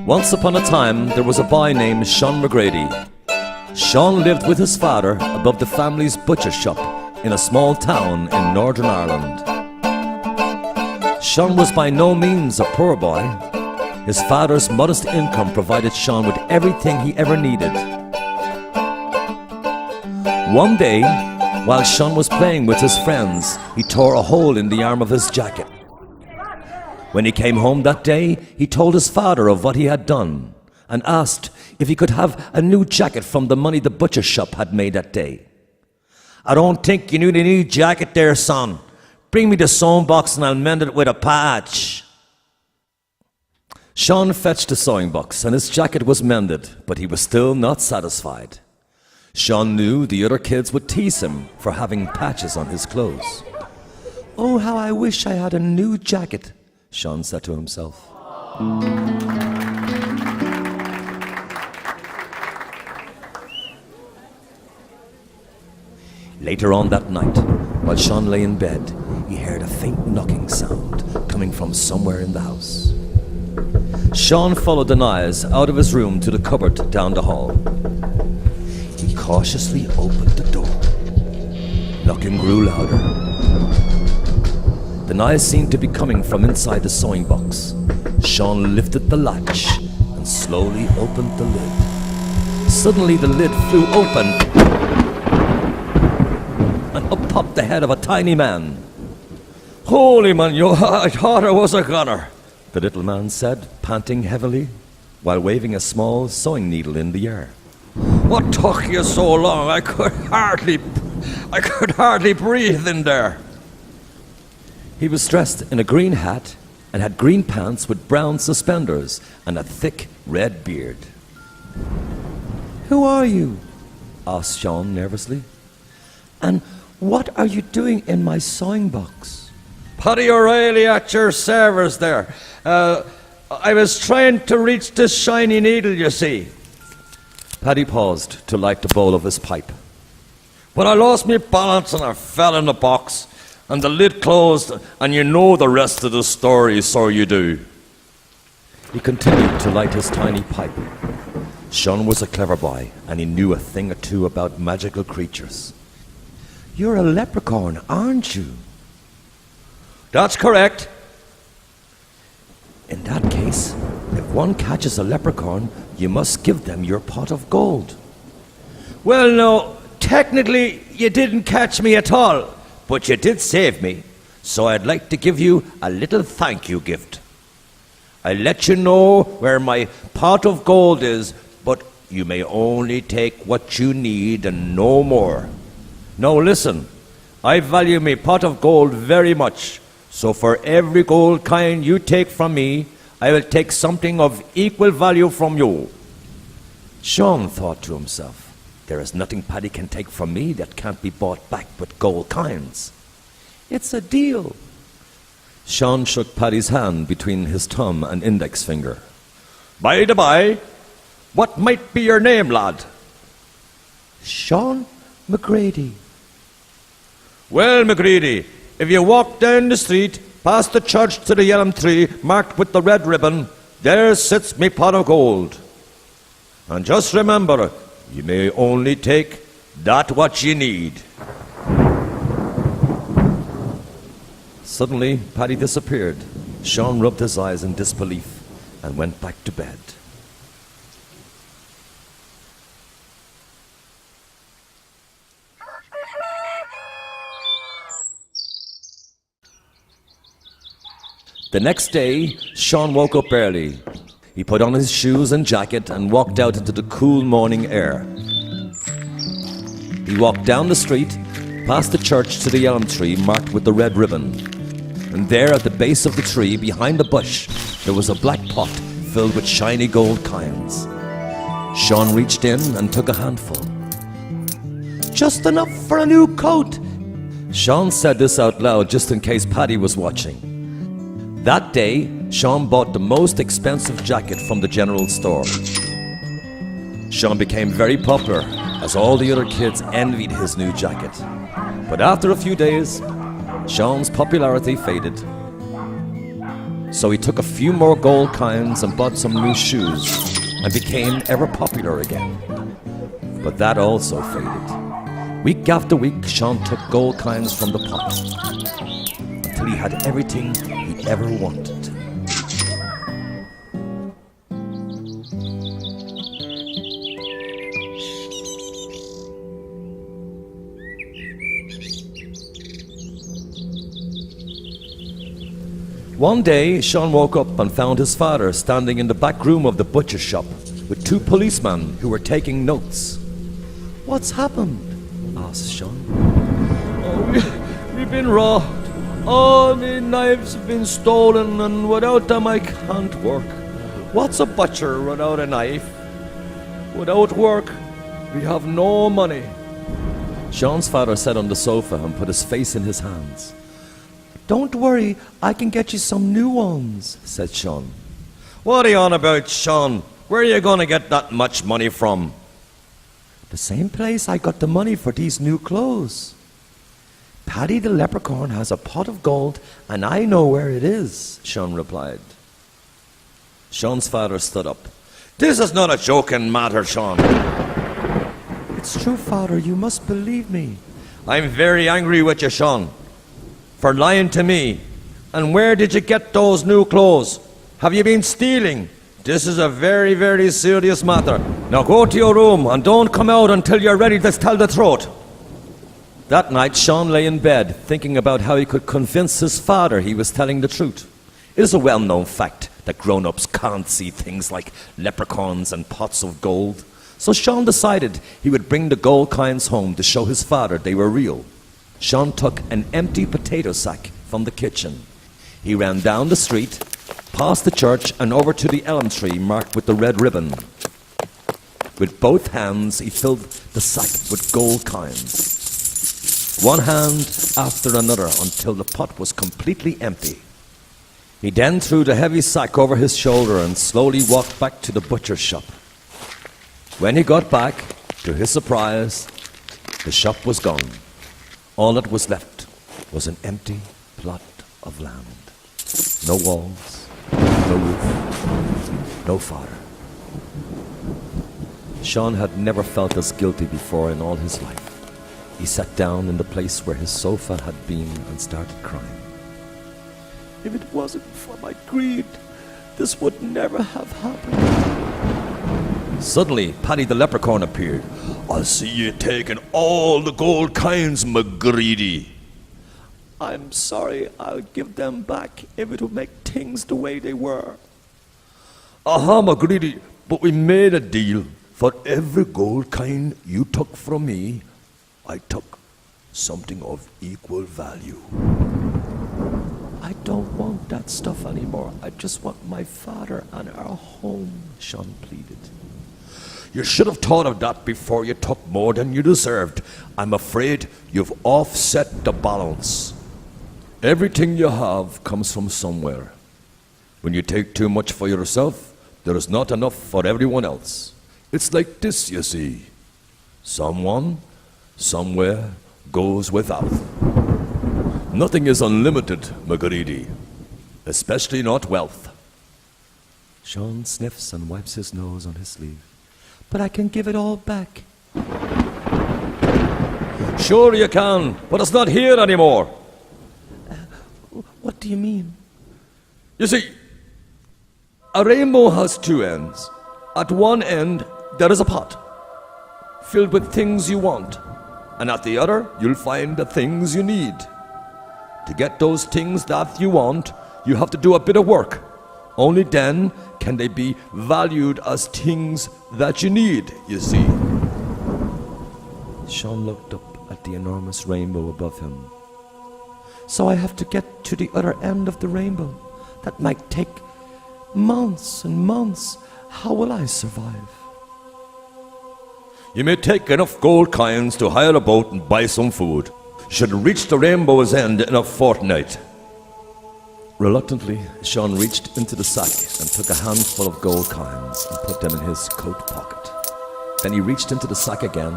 Once upon a time, there was a boy named Sean McGrady. Sean lived with his father above the family's butcher shop in a small town in Northern Ireland. Sean was by no means a poor boy. His father's modest income provided Sean with everything he ever needed. One day, while Sean was playing with his friends, he tore a hole in the arm of his jacket. When he came home that day, he told his father of what he had done and asked if he could have a new jacket from the money the butcher shop had made that day. "I don't think you need a new jacket there, son. Bring me the sewing box and I'll mend it with a patch." Sean fetched the sewing box and his jacket was mended, but he was still not satisfied. Sean knew the other kids would tease him for having patches on his clothes. "Oh, how I wish I had a new jacket," Sean said to himself. Later on that night, while Sean lay in bed, he heard a faint knocking sound coming from somewhere in the house. Sean followed the noise out of his room to the cupboard down the hall. He cautiously opened the door. Knocking grew louder. The noise seemed to be coming from inside the sewing box. Sean lifted the latch and slowly opened the lid. Suddenly the lid flew open and up popped the head of a tiny man. "Holy man, I thought I was a goner," the little man said, panting heavily, while waving a small sewing needle in the air. "What took you so long? I could hardly breathe in there." He was dressed in a green hat and had green pants with brown suspenders and a thick red beard. "Who are you?" asked Sean nervously. "And what are you doing in my sewing box?" "Paddy O'Reilly at your service there. I was trying to reach this shiny needle, you see." Paddy paused to light the bowl of his pipe. "But I lost my balance and I fell in the box, and the lid closed, and you know the rest of the story, so you do." He continued to light his tiny pipe. Sean was a clever boy, and he knew a thing or two about magical creatures. "You're a leprechaun, aren't you?" "That's correct." "In that case, if one catches a leprechaun, you must give them your pot of gold." "Well, no, technically you didn't catch me at all, but you did save me, so I'd like to give you a little thank you gift. I'll let you know where my pot of gold is, but you may only take what you need and no more. Now listen, I value my pot of gold very much, so for every gold coin you take from me, I will take something of equal value from you." Sean thought to himself, "There is nothing Paddy can take from me that can't be bought back with gold coins. It's a deal." Sean shook Paddy's hand between his thumb and index finger. "By the by, what might be your name, lad?" "Sean McGrady." "Well, McGrady, if you walk down the street, past the church to the elm tree marked with the red ribbon, there sits me pot of gold. And just remember, you may only take that what you need." Suddenly, Paddy disappeared. Sean rubbed his eyes in disbelief and went back to bed. The next day, Sean woke up early. He put on his shoes and jacket and walked out into the cool morning air. He walked down the street, past the church to the elm tree marked with the red ribbon. And there at the base of the tree, behind the bush, there was a black pot filled with shiny gold coins. Sean reached in and took a handful. "Just enough for a new coat." Sean said this out loud just in case Paddy was watching. That day, Sean bought the most expensive jacket from the general store. Sean became very popular as all the other kids envied his new jacket. But after a few days, Sean's popularity faded. So he took a few more gold coins and bought some new shoes and became ever popular again. But that also faded. Week after week, Sean took gold coins from the pot until he had everything he ever wanted. One day, Sean woke up and found his father standing in the back room of the butcher's shop with two policemen who were taking notes. "What's happened?" asked Sean. We've been robbed. All the knives have been stolen, and without them I can't work." "What's a butcher without a knife?" "Without work, we have no money." Sean's father sat on the sofa and put his face in his hands. "Don't worry, I can get you some new ones," said Sean. "What are you on about, Sean? Where are you going to get that much money from?" "The same place I got the money for these new clothes." "Paddy the leprechaun has a pot of gold, and I know where it is," Sean replied. Sean's father stood up. "This is not a joking matter, Sean." "It's true, Father. You must believe me." "I'm very angry with you, Sean, for lying to me. And where did you get those new clothes? Have you been stealing? This is a very, very serious matter. Now go to your room and don't come out until you're ready to tell the truth." That night, Sean lay in bed thinking about how he could convince his father he was telling the truth. It is a well-known fact that grown-ups can't see things like leprechauns and pots of gold. So Sean decided he would bring the gold coins home to show his father they were real. Sean took an empty potato sack from the kitchen. He ran down the street, past the church, and over to the elm tree marked with the red ribbon. With both hands, he filled the sack with gold coins, one hand after another, until the pot was completely empty. He then threw the heavy sack over his shoulder and slowly walked back to the butcher's shop. When he got back, to his surprise, the shop was gone. All that was left was an empty plot of land. No walls, no roof, no father. Sean had never felt as guilty before in all his life. He sat down in the place where his sofa had been and started crying. "If it wasn't for my greed, this would never have happened." Suddenly, Paddy the leprechaun appeared. "I see you taking all the gold coins, McGrady." "I'm sorry, I'll give them back if it will make things the way they were." "Aha, McGrady, but we made a deal. For every gold coin you took from me, I took something of equal value." "I don't want that stuff anymore. I just want my father and our home," Sean pleaded. "You should have thought of that before you took more than you deserved. I'm afraid you've offset the balance. Everything you have comes from somewhere. When you take too much for yourself, there is not enough for everyone else. It's like this, you see. Someone, somewhere, goes without. Nothing is unlimited, McGrady, especially not wealth." Sean sniffs and wipes his nose on his sleeve. "But I can give it all back." "Sure you can, but it's not here anymore." What do you mean?" "You see, a rainbow has two ends. At one end, there is a pot filled with things you want, and at the other, you'll find the things you need. To get those things that you want, you have to do a bit of work. Only then can they be valued as things that you need, you see." Sean looked up at the enormous rainbow above him. "So I have to get to the other end of the rainbow. That might take months and months. How will I survive?" "You may take enough gold coins to hire a boat and buy some food. You should reach the rainbow's end in a fortnight." Reluctantly, Sean reached into the sack and took a handful of gold coins and put them in his coat pocket. Then he reached into the sack again.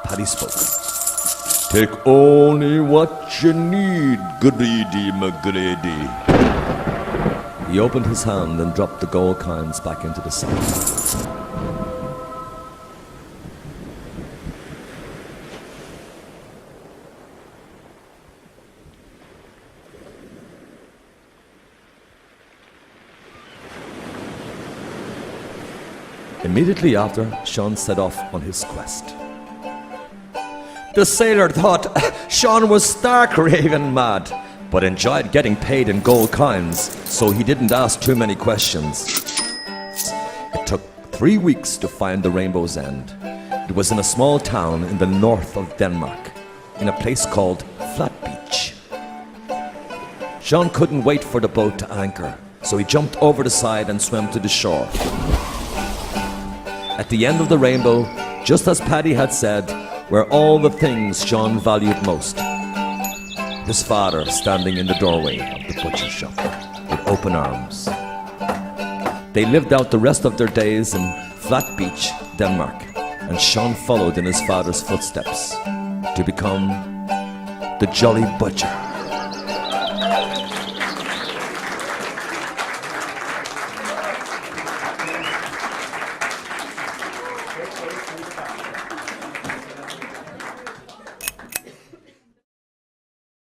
Paddy spoke. "Take only what you need, Greedy McGrady." He opened his hand and dropped the gold coins back into the sack. Immediately after, Sean set off on his quest. The sailor thought Sean was stark raving mad, but enjoyed getting paid in gold coins, so he didn't ask too many questions. It took 3 weeks to find the Rainbow's End. It was in a small town in the north of Denmark, in a place called Flat Beach. Sean couldn't wait for the boat to anchor, so he jumped over the side and swam to the shore. At the end of the rainbow, just as Paddy had said, were all the things Sean valued most. His father standing in the doorway of the butcher shop with open arms. They lived out the rest of their days in Flat Beach, Denmark, and Sean followed in his father's footsteps to become the Jolly Butcher.